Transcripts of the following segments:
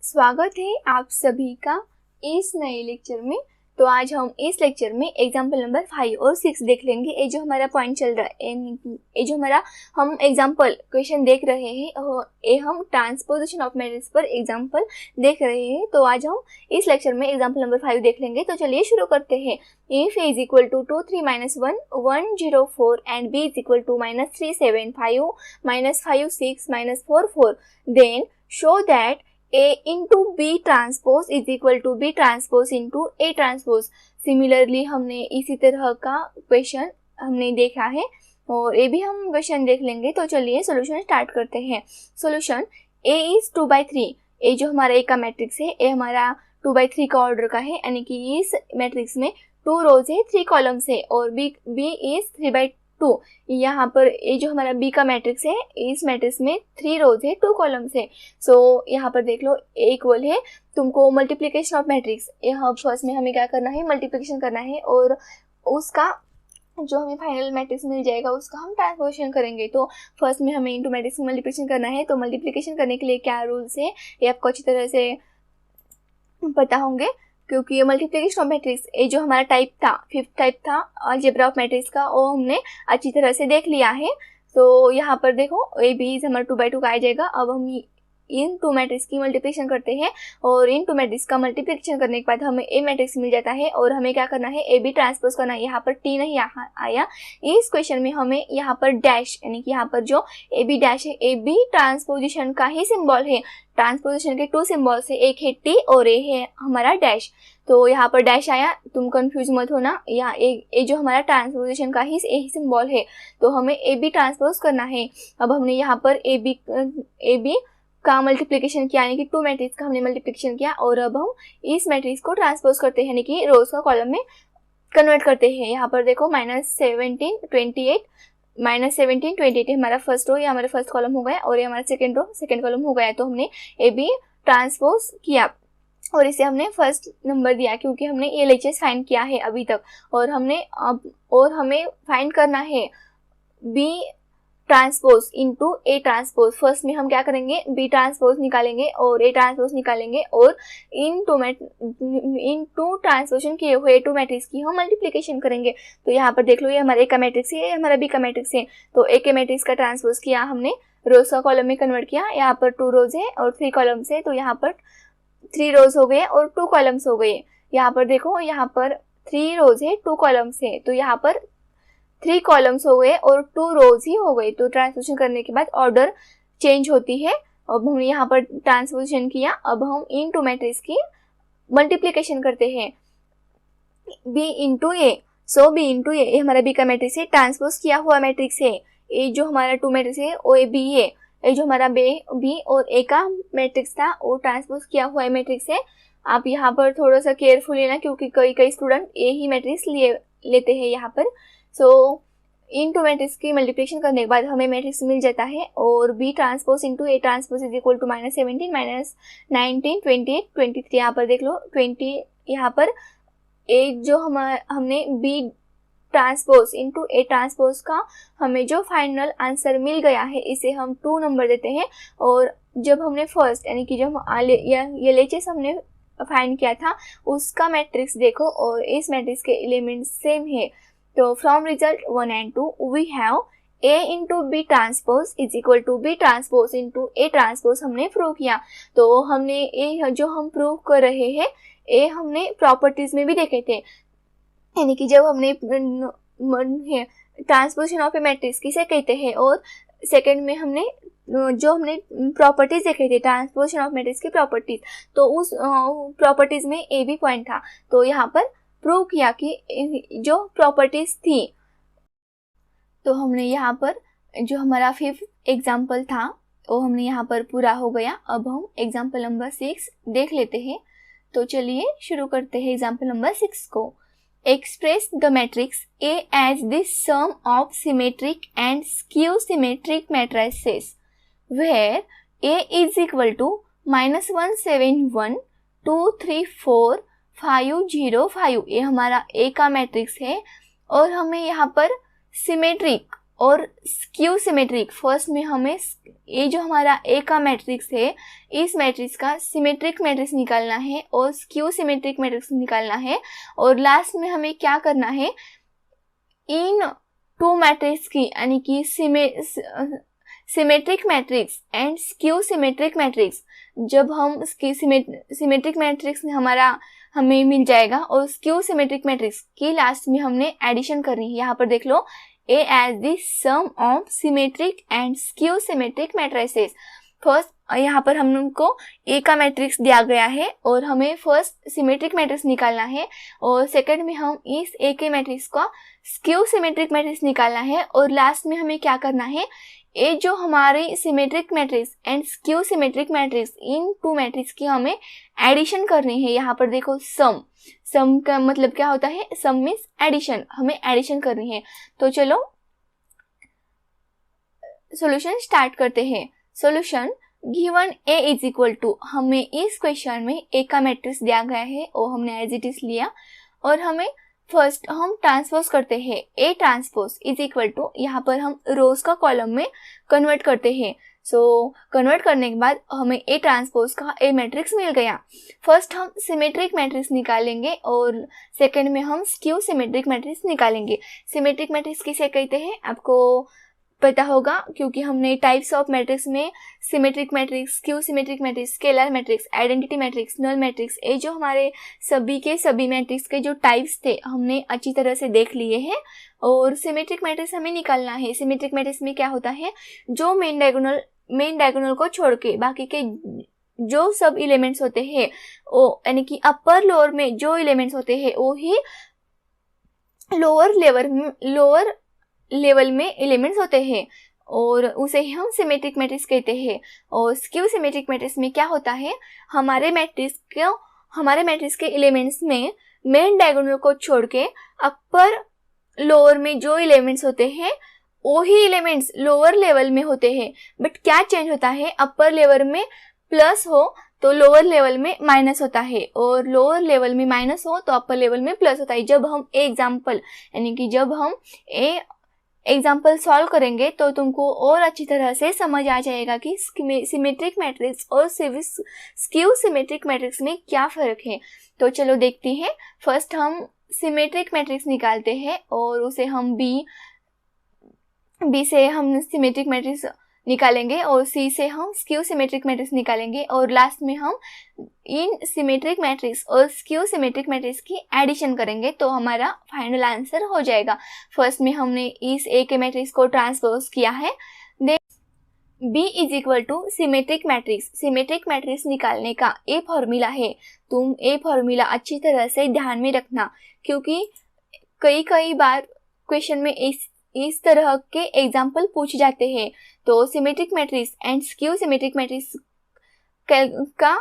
स्वागत है आप सभी का इस नए लेक्चर में। तो आज हम इस लेक्चर में एग्जाम्पल नंबर 5 और 6 देख लेंगे। ये जो हमारा पॉइंट चल रहा है, ये जो हमारा हम एग्जाम्पल क्वेश्चन देख रहे हैं, ये हम ट्रांसपोजिशन ऑफ मैट्रिक्स पर एग्जाम्पल देख रहे हैं। तो आज हम इस लेक्चर में एग्जाम्पल नंबर 5 देख लेंगे। तो चलिए शुरू करते हैं। If A is equal to 2 3 - 1 1 0 4 and B is equal to -3 7 5 -5 6 -4 4 then show that A into B transpose is equal to B transpose into A transpose। Similarly हमने इसी तरह का क्वेश्चन हमने देखा है और ये भी हम क्वेश्चन देख लेंगे। तो चलिए सॉल्यूशन स्टार्ट करते हैं। Solution A is 2/3। A जो हमारा A का मैट्रिक्स है, A हमारा 2/3 का ऑर्डर का है, यानी कि इस मैट्रिक्स में 2 रोज है 3 कॉलम्स है और B is 3/2। यहाँ पर ये जो हमारा B का मैट्रिक्स है, इस मैट्रिक्स में 3 रोज है 2 कॉलम्स है। सो यहाँ पर देख लो A इक्वल है तुमको मल्टीप्लिकेशन ऑफ मैट्रिक्स। यहाँ फर्स्ट में हमें क्या करना है, मल्टीप्लिकेशन करना है और उसका जो हमें फाइनल मैट्रिक्स मिल जाएगा उसका हम ट्रांसपोजिशन करेंगे। तो फर्स्ट में हमें इनटू मैट्रिक्स में मल्टीप्लिकेशन करना है। तो मल्टीप्लिकेशन करने के लिए क्या रूल्स है ये आपको अच्छी तरह से पता होंगे, क्योंकि ये मल्टीप्लिकेशन ऑफ मैट्रिक्स ये जो हमारा टाइप था, 5th टाइप था अलजेब्रा ऑफ मैट्रिक्स का, वो हमने अच्छी तरह से देख लिया है। तो यहाँ पर देखो ए बी हमारा 2/2 का आ जाएगा। अब हम इन 2 मैट्रिक्स की मल्टीप्लिकेशन करते हैं और इन 2 मैट्रिक्स का मल्टीप्लिकेशन करने के बाद हमें ए मैट्रिक्स मिल जाता है और हमें क्या करना है, ए बी ट्रांसपोज करना है। यहाँ पर टी नहीं यहाँ आया इस क्वेश्चन में, हमें यहाँ पर डैश यानी कि यहाँ पर जो ए बी डैश है, ए बी ट्रांसपोजिशन का ही सिंबल है। ट्रांसपोजिशन के 2 सिंबल्स है, एक है टी और ए है हमारा डैश। तो यहाँ पर डैश आया, तुम कंफ्यूज मत होना, यहाँ ए जो हमारा ट्रांसपोजिशन का ही सिंबल है। तो हमें ए बी ट्रांसपोज करना है। अब हमने यहाँ पर ए बी का मल्टीप्लिकेशन किया, यानी कि 2 मैट्रिक्स का हमने मल्टीप्लिकेशन किया और अब हम इस मैट्रिक्स को ट्रांसपोज करते हैं, यानी कि रोज का कॉलम में कन्वर्ट करते हैं। यहाँ पर देखो -17 28 -17 28 हमारा फर्स्ट रो, ये हमारा फर्स्ट कॉलम हो गया और ये हमारा सेकंड रो सेकंड कॉलम हो गया। तो हमने ए बी ट्रांसपोज किया और इसे हमने फर्स्ट नंबर दिया क्योंकि हमने ये LHS फाइंड किया है अभी तक। और हमें फाइंड करना है B transpose into A transpose. First में हम क्या करेंगे, बी ट्रांसपोज निकालेंगे और ए ट्रांसपोज निकालेंगे और इन टू ट्रांसपोजिशन किए हुए 2 मैट्रिक्स की हम मल्टीप्लिकेशन करेंगे। तो यहाँ पर देख लो, ये हमारा ए का मैट्रिक्स है, ये हमारा बी का मैट्रिक्स है। तो ए के मैट्रिक्स का ट्रांसपोज किया हमने, रोज का कॉलम में कन्वर्ट किया। यहाँ पर 2 रोज है और 3 कॉलम्स है, तो यहाँ पर 3 रोज हो गए और 2 कॉलम्स हो गए। यहाँ पर देखो, यहाँ पर 3 रोज है 2 कॉलम्स है, तो यहाँ पर 3 कॉलम्स हो गए और 2 रोज ही हो गए। तो ट्रांसपोजिशन करने के बाद ऑर्डर चेंज होती है। अब हमने यहाँ पर ट्रांसपोजिशन किया, अब हम इन 2 मैट्रिक्स की मल्टीप्लिकेशन करते हैं, बी इंटू ए। सो बी इंटू ए हमारा बी का मैट्रिक्स है, ट्रांसपोज किया हुआ मैट्रिक्स है। ए जो हमारा 2 मैट्रिक्स है वो ए बी है, ये जो हमारा बी और ए का मैट्रिक्स था वो ट्रांसपोज किया हुआ मैट्रिक्स है। आप यहाँ पर थोड़ा सा केयरफुल लेना, क्योंकि कई स्टूडेंट ए ही मैट्रिक्स लेते हैं यहाँ पर। सो इन 2 मैट्रिक्स की मल्टीप्लिकेशन करने के बाद हमें मैट्रिक्स मिल जाता है और B transpose into A transpose is equal to -17 -19 28 23। यहाँ पर देख लो 20, यहाँ पर ए जो हमने B transpose into A transpose का हमें जो फाइनल आंसर मिल गया है, इसे हम 2 नंबर देते हैं। और जब हमने फर्स्ट यानी कि जब LHS हमने फाइंड किया था उसका मैट्रिक्स देखो और इस मैट्रिक्स के एलिमेंट्स सेम है। तो from result 1 and 2 we have A into B transpose is equal to B transpose into A transpose हमने प्रूव किया। तो हमने ए जो हम प्रूव कर रहे हैं, ए हमने प्रॉपर्टीज में भी देखे थे, यानी कि जब हमने ट्रांसपोजिशन ऑफ ए मैट्रिक्स किसे कहते हैं, और सेकंड में हमने प्रॉपर्टीज देखे थे, ट्रांसपोजिशन ऑफ मैट्रिक्स की प्रॉपर्टीज। तो उस प्रॉपर्टीज में ए भी पॉइंट था। तो यहाँ पर प्रूव किया कि जो प्रॉपर्टीज थी। तो हमने यहाँ पर जो हमारा 5th एग्जाम्पल था वो हमने यहाँ पर पूरा हो गया। अब हम एग्जाम्पल नंबर 6 देख लेते हैं। तो चलिए शुरू करते हैं एग्जाम्पल नंबर 6 को। Express the matrix A as the sum of symmetric and skew symmetric matrices where A is equal to -171 2 3 4 5 0 5। ये हमारा A का मैट्रिक्स है और हमें यहाँ पर सिमेट्रिक और स्क्यू सिमेट्रिक, फर्स्ट में हमें ये जो हमारा ए का मैट्रिक्स है इस मैट्रिक्स का सिमेट्रिक मैट्रिक्स निकालना है और स्क्यू सिमेट्रिक मैट्रिक्स निकालना है। और लास्ट में हमें क्या करना है, इन टू मैट्रिक्स की यानी कि symmetric matrix and skew symmetric matrix, जब हम इसकी सिमेट्रिक मैट्रिक्स हमें मिल जाएगा और स्क्यू सिमेट्रिक मैट्रिक्स की लास्ट में हमने एडिशन करनी है। यहाँ पर देख लो, A as the sum of symmetric and skew symmetric matrices। First यहाँ पर हमको A का मैट्रिक्स दिया गया है और हमें फर्स्ट सिमेट्रिक मैट्रिक्स निकालना है और सेकंड में हम इस A के मैट्रिक्स का स्क्यू सिमेट्रिक मैट्रिक्स निकालना है और लास्ट में हमें क्या करना है, ये जो हमारे symmetric matrix and skew symmetric matrix in two matrix की हमें एडिशन करनी है। यहाँ पर देखो सम का मतलब क्या होता है, सम मीन्स एडिशन, हमें एडिशन करनी है। तो चलो सॉल्यूशन स्टार्ट करते हैं। Solution given A is equal to, हमें इस क्वेश्चन में A का मैट्रिक्स दिया गया है और हमने एज इट इज लिया और हमें फर्स्ट हम ट्रांसपोज करते हैं। A transpose is equal to, यहाँ पर हम रोज का कॉलम में कन्वर्ट करते हैं। कन्वर्ट करने के बाद हमें A ट्रांसपोज का A मैट्रिक्स मिल गया। फर्स्ट हम सिमेट्रिक मैट्रिक्स निकालेंगे और सेकंड में हम स्क्यू सिमेट्रिक मैट्रिक्स निकालेंगे। सिमेट्रिक मैट्रिक्स किसे कहते हैं आपको पता होगा, क्योंकि हमने टाइप्स ऑफ मैट्रिक्स में symmetric matrix, skew symmetric matrix, scalar matrix, identity matrix, null matrix, ये जो हमारे सभी के सभी मैट्रिक्स के जो टाइप्स थे हमने अच्छी तरह से देख लिए हैं। और सिमेट्रिक मैट्रिक्स हमें निकालना है। सिमेट्रिक मैट्रिक्स में क्या होता है, जो मेन डायगोनल को छोड़ के बाकी के जो सब एलिमेंट्स होते हैं वो, यानी कि अपर लोअर में जो एलिमेंट्स होते हैं वो ही लोअर लेवल में एलिमेंट्स होते हैं और उसे ही हम सिमेट्रिक मैट्रिक्स कहते हैं। और स्क्यू सिमेट्रिक मैट्रिक्स में क्या होता है, हमारे मैट्रिक्स के एलिमेंट्स में मेन डायगोनल को छोड़ के अपर लोअर में जो एलिमेंट्स होते हैं वो ही एलिमेंट्स लोअर लेवल में होते हैं। बट क्या चेंज होता है, अपर लेवल में प्लस हो तो लोअर लेवल में माइनस होता है और लोअर लेवल में माइनस हो तो अपर लेवल में प्लस होता है। जब हम जब हम एग्जाम्पल सॉल्व करेंगे तो तुमको और अच्छी तरह से समझ आ जाएगा कि सिमेट्रिक मैट्रिक्स और स्क्यू सिमेट्रिक मैट्रिक्स में क्या फ़र्क है। तो चलो देखते हैं। फर्स्ट हम सिमेट्रिक मैट्रिक्स निकालते हैं और उसे हम बी से हम सिमेट्रिक मैट्रिक्स निकालेंगे और सी से हम स्क्यू सिमेट्रिक मैट्रिक्स निकालेंगे और लास्ट में हम इन सिमेट्रिक मैट्रिक्स और स्क्यू सिमेट्रिक मैट्रिक्स की एडिशन करेंगे तो हमारा फाइनल आंसर हो जाएगा। फर्स्ट में हमने इस ए के मैट्रिक्स को ट्रांसपोज किया है। Then B is equal to symmetric matrix. Symmetric matrix निकालने का ए फॉर्मूला है, तुम ए फॉर्मूला अच्छी तरह से ध्यान में रखना, क्योंकि कई बार क्वेश्चन में इस तरह के एग्जाम्पल पूछ जाते हैं। तो symmetric matrix and skew symmetric matrix का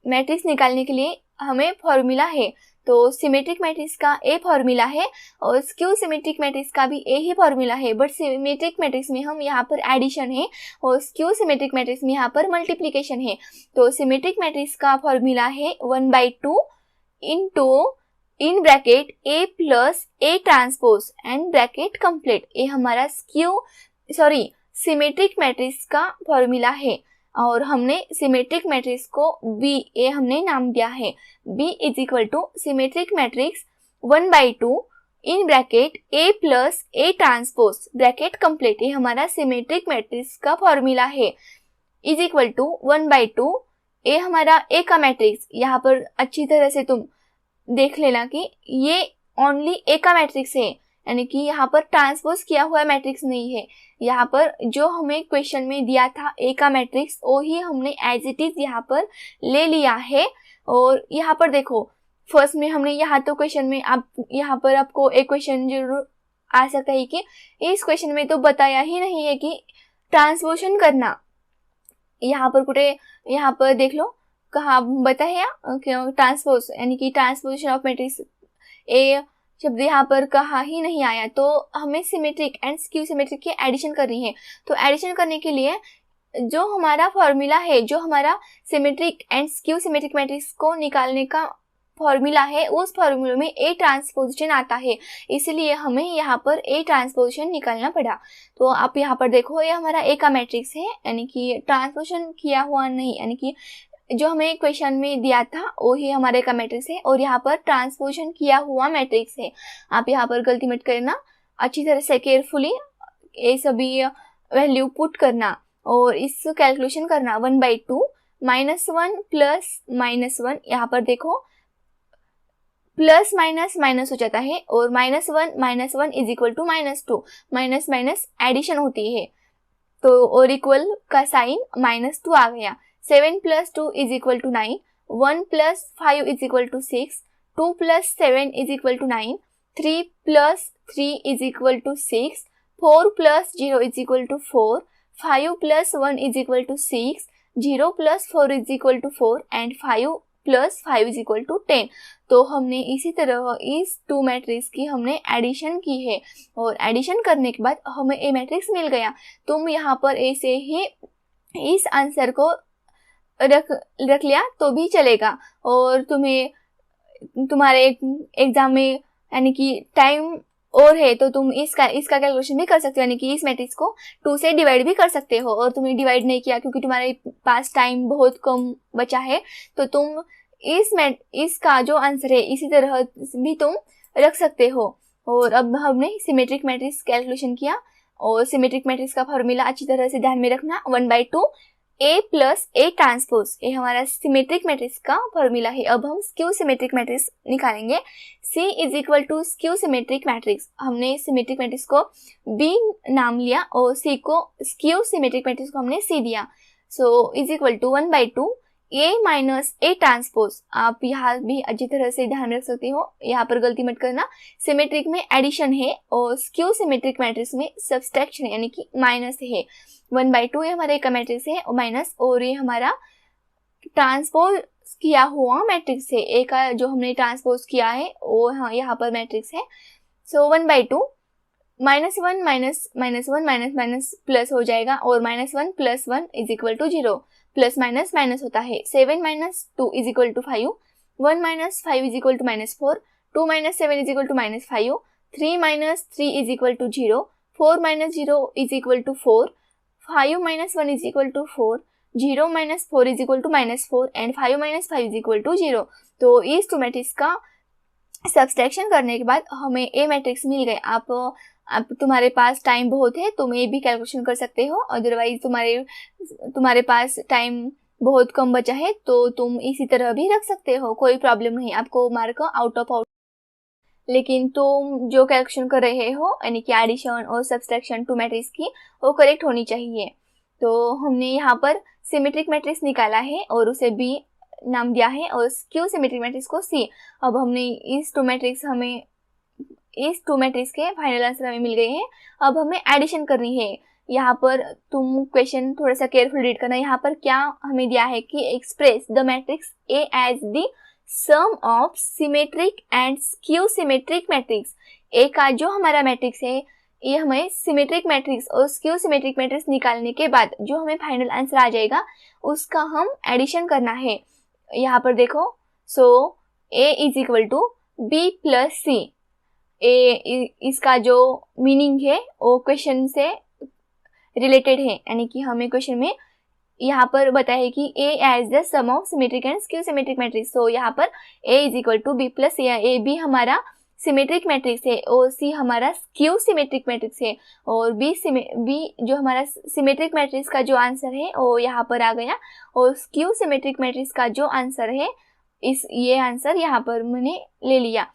मैट्रिक्स निकालने के लिए हमें फॉर्मूला है। तो सिमेट्रिक मैट्रिक्स का ए फॉर्मूला है और स्क्यू सिमेट्रिक मैट्रिक्स का भी ए ही फॉर्मूला है। बट सिमेट्रिक मैट्रिक्स में हम यहाँ पर एडिशन है और स्क्यू सिमेट्रिक मैट्रिक्स में यहाँ पर मल्टीप्लिकेशन है। तो सिमेट्रिक मैट्रिक्स का फॉर्मूला है 1/2 into in bracket A plus A transpose and bracket complete. ये हमारा सिमेट्रिक मैट्रिक्स का फॉर्मूला है और हमने सिमेट्रिक मैट्रिक्स को B हमने नाम दिया है। B is equal to symmetric matrix 1/2 in bracket A plus A transpose bracket complete. ये हमारा सिमेट्रिक मैट्रिक्स का फॉर्मूला है। इज इक्वल टू 1/2 A हमारा A का मैट्रिक्स, यहाँ पर अच्छी तरह से तुम देख लेना कि ये ओनली ए का मैट्रिक्स है, यानी कि यहाँ पर ट्रांसपोज किया हुआ मैट्रिक्स नहीं है। यहाँ पर जो हमें क्वेश्चन में दिया था ए का मैट्रिक्स वो ही हमने एज इट इज यहाँ पर ले लिया है। और यहाँ पर देखो फर्स्ट में हमने यहाँ तो क्वेश्चन में यहाँ पर आपको एक क्वेश्चन जरूर आ सकता है कि इस क्वेश्चन में तो बताया ही नहीं है कि ट्रांसपोजिशन करना। यहाँ पर देख लो कहाँ बताया ट्रांसपोज, यानी कि ट्रांसपोजिशन ऑफ मैट्रिक्स ए शब्द यहाँ पर कहाँ ही नहीं आया। तो हमें सिमेट्रिक एंड स्क्यू सिमेट्रिक की एडिशन करनी है। तो एडिशन करने के लिए जो हमारा फॉर्मूला है, जो हमारा symmetric and skew symmetric matrix को निकालने का फॉर्मूला है उस फॉर्मूले में ए ट्रांसपोजिशन आता है, इसलिए हमें यहाँ पर ए ट्रांसपोजिशन निकालना पड़ा। तो आप यहाँ पर देखो ये हमारा ए का मैट्रिक्स है, यानी कि ट्रांसपोजिशन किया हुआ नहीं, यानी कि जो हमें क्वेश्चन में दिया था वही हमारे का मैट्रिक्स है और यहाँ पर ट्रांसपोजिशन किया हुआ मैट्रिक्स है। आप यहाँ पर गलती मत करना, अच्छी तरह से केयरफुली ये सभी वैल्यू पुट करना और इस कैलकुलेशन करना। 1/2 -1 प्लस -1, यहाँ पर देखो प्लस माइनस माइनस हो जाता है और -1 is equal to -2, minus minus addition होती है तो और इक्वल का साइन -2 आ गया। 7 + 2 is equal to 9, 1 + 5 is equal to 6, 2 + 7 is equal to 9, 3 + 3 is equal to 6, 4 + 0 is equal to 4, 5 + 1 is equal to 6, 0 + 4 is equal to 4 and 5 + 5 is equal to 10। तो हमने इसी तरह इस 2 मैट्रिक्स की हमने एडिशन की है और एडिशन करने के बाद हमें ए मैट्रिक्स मिल गया। तुम यहाँ पर ऐसे ही इस आंसर को रख लिया तो भी चलेगा और तुम्हें तुम्हारे एग्जाम में यानी कि टाइम और है तो तुम इसका कैलकुलेशन भी कर सकते हो, यानी कि इस मैट्रिक्स को 2 से डिवाइड भी कर सकते हो और तुमने डिवाइड नहीं किया क्योंकि तुम्हारे पास टाइम बहुत कम बचा है, तो तुम इसका जो आंसर है इसी तरह भी तुम रख सकते हो। और अब हमने सिमेट्रिक मैट्रिक्स कैलकुलेशन किया और सिमेट्रिक मैट्रिक्स का फॉर्मूला अच्छी तरह से ध्यान में रखना, 1/2 A + A ट्रांसपोज, ये हमारा सिमेट्रिक मैट्रिक्स का फॉर्मूला है। अब हम स्क्यू सिमेट्रिक मैट्रिक्स निकालेंगे। C = स्क्यू सिमेट्रिक मैट्रिक्स, हमने सिमेट्रिक मैट्रिक्स को B नाम लिया और C को स्क्यू सिमेट्रिक मैट्रिक्स को हमने C दिया। सो = 1/2 A - A ट्रांसपोज। आप यहाँ भी अच्छी तरह से ध्यान रख सकते हो, यहाँ पर गलती मत करना। सिमेट्रिक में एडिशन है और स्क्यू सिमेट्रिक मैट्रिक्स में सब्सट्रैक्शन है, यानी कि माइनस है। 1/2 ये हमारा एक मैट्रिक्स है और माइनस, और ये हमारा ट्रांसपोज किया हुआ मैट्रिक्स है। ए का जो हमने ट्रांसपोज किया है वो यहाँ पर मैट्रिक्स है। सो 1/2 -1 माइनस प्लस हो जाएगा और -1 + 1 is equal to 0, plus minus minus होता है। 7 - 2 is equal to 5, 1 - 5 is equal to -4, 2 - 7 is equal to -5, 3 - 3 is equal to 0, 4 - 0 is equal to 4, 5 - 1 is equal to 4, 0 - 4 is equal to -4 and 5 - 5 is equal to 0। तो इस 2 matrix का subtraction करने के बाद हमें ए matrix मिल गए। आप तुम्हारे पास टाइम बहुत है, तुम ये भी कैलकुलेशन कर सकते हो, अदरवाइज तुम्हारे पास टाइम बहुत कम बचा है तो तुम इसी तरह भी रख सकते हो, कोई प्रॉब्लम नहीं, आपको मार्क आउट। लेकिन तुम जो कैलकुलेशन कर रहे हो यानी कि एडिशन और सब्सट्रैक्शन 2 मैट्रिक्स की, वो करेक्ट होनी चाहिए। तो हमने यहाँ पर सिमेट्रिक मैट्रिक्स निकाला है और उसे B नाम दिया है और स्क्यू सिमेट्रिक मैट्रिक्स को C। अब हमने इस 2 मैट्रिक्स के फाइनल आंसर हमें मिल गए हैं। अब हमें एडिशन करनी है। यहाँ पर तुम क्वेश्चन थोड़ा सा केयरफुल रीड करना। यहाँ पर क्या हमें दिया है कि express the matrix A as the sum of symmetric and skew symmetric matrix. A का जो हमारा मैट्रिक्स है ये हमें सिमेट्रिक मैट्रिक्स और स्क्यू सिमेट्रिक मैट्रिक्स निकालने के बाद जो हमें फाइनल आंसर आ जाएगा उसका हम एडिशन करना है। यहाँ पर देखो, सो A = B + C। इसका जो मीनिंग है वो क्वेश्चन से रिलेटेड है, यानी कि हमें क्वेश्चन में यहाँ पर बताया है कि A as the sum of symmetric and skew symmetric matrix. तो यहाँ पर A = B + C, A B हमारा सिमेट्रिक मैट्रिक्स है और C हमारा स्क्यू सिमेट्रिक मैट्रिक्स है और B जो हमारा सिमेट्रिक मैट्रिक्स का जो आंसर है वो यहाँ पर आ गया और स्क्यू सिमेट्रिक मैट्रिक्स का जो आंसर है ये आंसर यहाँ पर मैंने ले लिया।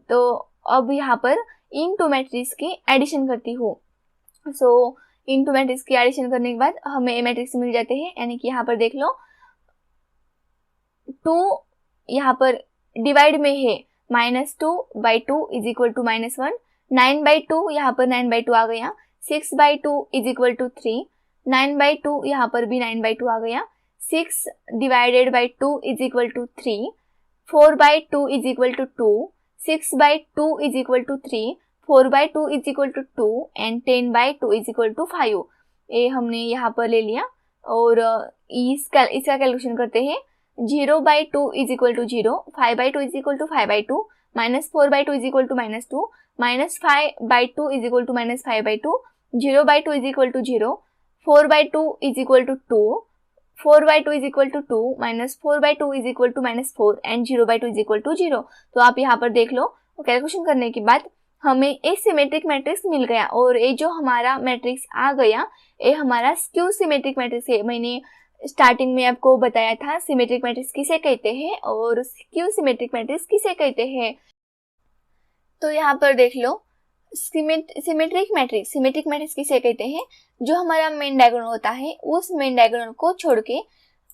तो अब यहाँ पर इन 2 मैट्रिक्स की एडिशन करती हूँ। सो इन 2 मैट्रिक्स की एडिशन करने के बाद हमें ए मैट्रिक्स मिल जाते हैं, यानी कि यहाँ पर देख लो 2 यहाँ पर डिवाइड में है, -2/2 इज इक्वल टू -1, 9/2 यहाँ पर 9/2 आ गया, 6/2 इज इक्वल टू 3, 9/2 यहाँ पर भी 9/2 आ गया, 6 / 2 is equal to 3, 4/2 is equal to 2, 6/2 is equal to 3, 4/2 is equal to 2 and 10/2 is equal to 5। ये हमने यहाँ पर ले लिया और इसका कैलकुलेशन करते हैं। 0/2 is equal to 0, 5/2 is equal to 5/2, -4/2 is equal to -2, -5/2 is equal to -5/2, 0/2 is equal to 0, 4/2 is equal to 2, 4/2 is equal to 2, -4/2 is equal to -4 and 0/2 is equal to 0। तो आप यहाँ पर देख लो, कैलकुलेशन करने के बाद हमें ए सिमेट्रिक मैट्रिक्स मिल गया और ये जो हमारा मैट्रिक्स आ गया ये हमारा स्क्यू सिमेट्रिक मैट्रिक्स है। मैंने स्टार्टिंग में आपको बताया था सिमेट्रिक मैट्रिक्स किसे कहते हैं और स्क्यू सिमेट्रिक मैट्रिक्स किसे कहते हैं। तो यहाँ पर देख लो, सिमेट्रिक मैट्रिक्स किसे कहते हैं, जो हमारा मेन डायगोनल होता है उस मेन डायगोनल को छोड़ के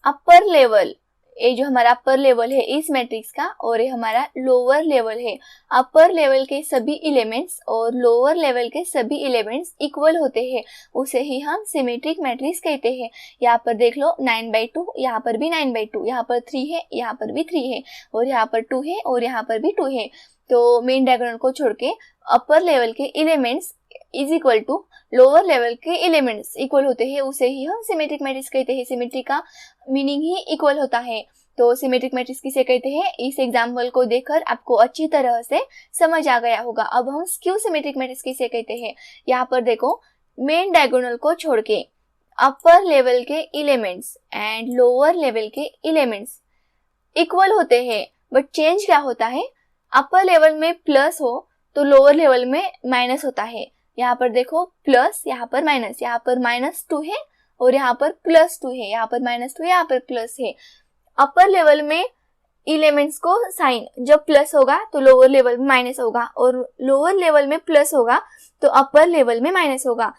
अपर लेवल, ये जो हमारा अपर लेवल है इस मैट्रिक्स का और ये हमारा लोअर लेवल है, अपर लेवल के सभी एलिमेंट्स और लोअर लेवल के सभी एलिमेंट्स इक्वल होते हैं, उसे ही हम सिमेट्रिक मैट्रिक्स कहते हैं। यहाँ पर देख लो 9/2, यहाँ पर भी 9/2, यहाँ पर 3 है, यहाँ पर भी 3 है और यहाँ पर 2 है और यहाँ पर भी 2 है। तो मेन डायगोनल को छोड़ के अपर लेवल के elements is equal to lower level के एलिमेंट्स इक्वल होते हैं, उसे ही हम सिमेट्रिक मैट्रिक्स कहते हैं। सिमेट्री का मीनिंग ही इक्वल होता है। तो सिमेट्रिक मैट्रिक्स किसे कहते हैं, इस एग्जाम्पल को देखकर आपको अच्छी तरह से समझ आ गया होगा। अब हम स्क्यू सिमेट्रिक मैट्रिक्स किसे कहते हैं। यहाँ पर देखो, मेन डायगोनल को छोड़ के अपर लेवल के एलिमेंट्स एंड लोअर लेवल के एलिमेंट्स इक्वल होते हैं, बट चेंज क्या होता है, अपर लेवल में प्लस हो तो लोअर लेवल में माइनस होता है। यहाँ पर देखो प्लस, यहाँ पर माइनस, यहाँ पर -2 है और यहाँ पर +2 है, यहाँ पर -2 यहाँ पर प्लस है। अपर लेवल में एलिमेंट्स को साइन जब प्लस होगा तो लोअर लेवल में माइनस होगा और लोअर लेवल में प्लस होगा तो अपर लेवल में माइनस होगा।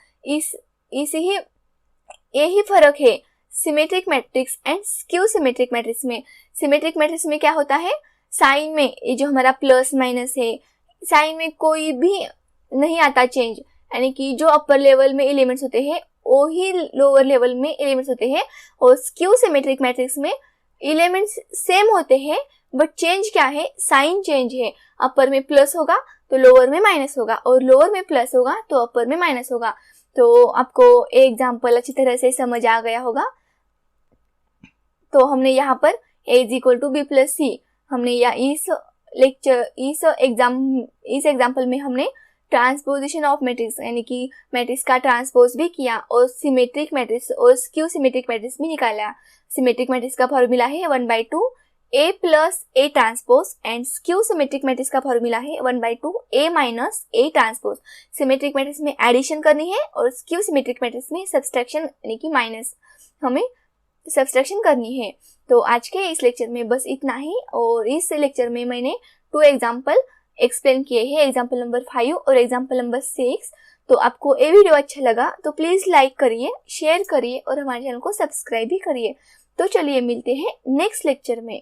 यही फर्क है symmetric matrix and skew symmetric matrix में। सिमेट्रिक मैट्रिक्स में क्या होता है, साइन में ये जो हमारा प्लस माइनस है, साइन में कोई भी नहीं आता चेंज, यानी कि जो अपर लेवल में एलिमेंट्स होते हैं वो ही लोअर लेवल में एलिमेंट्स होते हैं। और स्क्यू सिमेट्रिक मैट्रिक्स में एलिमेंट्स सेम होते हैं बट चेंज क्या है, साइन चेंज है। अपर में प्लस होगा तो लोअर में माइनस होगा और लोअर में प्लस होगा तो अपर में माइनस होगा। तो आपको एग्जाम्पल अच्छी तरह से समझ आ गया होगा। तो हमने यहाँ पर a is equal to b plus c, हमने इस एग्जाम्पल में हमने ट्रांसपोजिशन ऑफ मैट्रिक्स यानी कि मैट्रिक्स का ट्रांसपोज भी किया और सिमेट्रिक मैट्रिक्स और स्क्यू सिमेट्रिक मैट्रिक्स भी निकाला। सिमेट्रिक मैट्रिक्स का फॉर्मूला है 1/2 a plus a transpose and skew symmetric matrix का फॉर्मूला है 1/2 a minus a transpose. Symmetric matrix में एडिशन करनी है और स्क्यू सिमेट्रिक मैट्रिक्स में सब्सट्रैक्शन यानी कि माइनस हमें सब्सट्रैक्शन करनी है। तो आज के इस लेक्चर में बस इतना ही और इस लेक्चर में मैंने 2 एग्जाम्पल एक्सप्लेन किए हैं, एग्जाम्पल नंबर 5 और एग्जाम्पल नंबर 6। तो आपको ये वीडियो अच्छा लगा तो प्लीज़ लाइक करिए, शेयर करिए और हमारे चैनल को सब्सक्राइब भी करिए। तो चलिए मिलते हैं नेक्स्ट लेक्चर में।